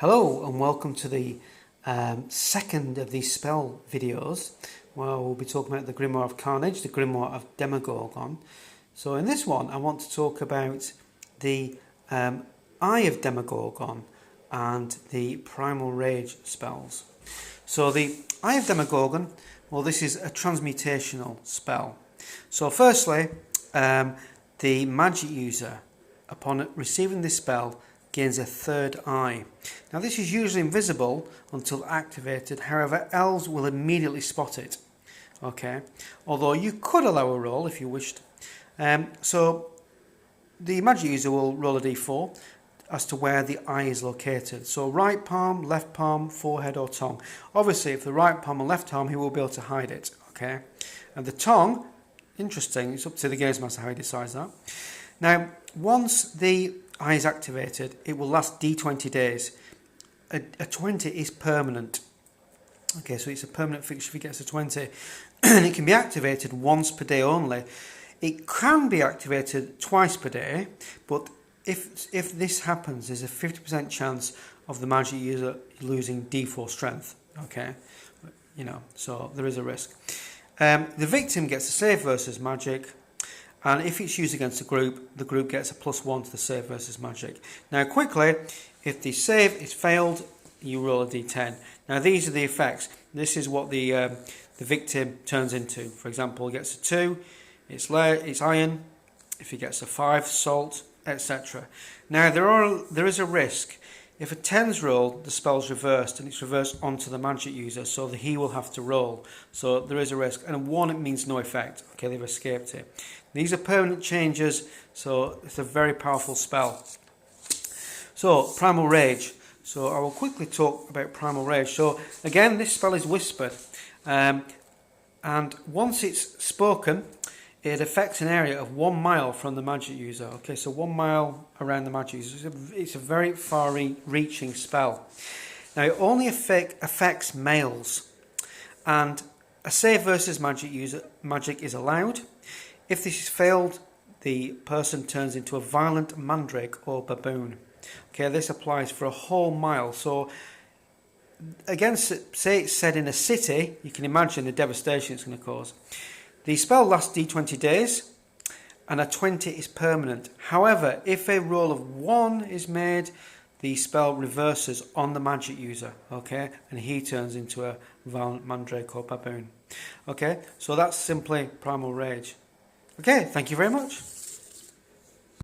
Hello and welcome to the second of these spell videos where we'll be talking about the grimoire of carnage, the grimoire of Demogorgon. So in this one I want to talk about the Eye of Demogorgon and the primal rage spells. So the Eye of Demogorgon, well, this is a transmutational spell. So firstly, the magic user, upon receiving this spell, gains a third eye. Now this is usually invisible until activated, however elves will immediately spot it. Okay, although you could allow a roll if you wished. So the magic user will roll a d4 as to where the eye is located. So right palm, left palm, forehead or tongue. Obviously if the right palm and left palm, he will be able to hide it. Okay, and the tongue, interesting, it's up to the games master how he decides that. Now once the eye is activated, it will last d20 days. A 20 is permanent. Okay, so it's a permanent fixture if it gets a 20. And it can be activated once per day only. It can be activated twice per day, but if this happens, there's a 50% chance of the magic user losing d4 strength. Okay, so there is a risk. The victim gets a save versus magic. And if it's used against the group gets a +1 to the save versus magic. Now quickly, if the save is failed, you roll a d10. Now these are the effects. This is what the victim turns into. For example, he gets a 2, it's iron. If he gets a 5, salt, etc. Now there is a risk. If a 10's rolled, the spell's reversed, and it's reversed onto the magic user, so that he will have to roll. So there is a risk. And a 1, it means no effect. Okay, they've escaped it. These are permanent changes, so it's a very powerful spell. So, Primal Rage. So I will quickly talk about Primal Rage. So again, this spell is whispered. And once it's spoken, it affects an area of 1 mile from the magic user. Okay, so 1 mile around the magic user. It's a very far-reaching spell. Now, it only affects males. And a save versus magic is allowed. If this is failed, the person turns into a violent mandrake or baboon. Okay, this applies for a whole mile. So, again, say it's said in a city, you can imagine the devastation it's going to cause. The spell lasts d20 days, and a 20 is permanent. However, if a roll of 1 is made, the spell reverses on the magic user, okay, and he turns into a violent mandrake or baboon. Okay, so that's simply Primal Rage. Okay, thank you very much.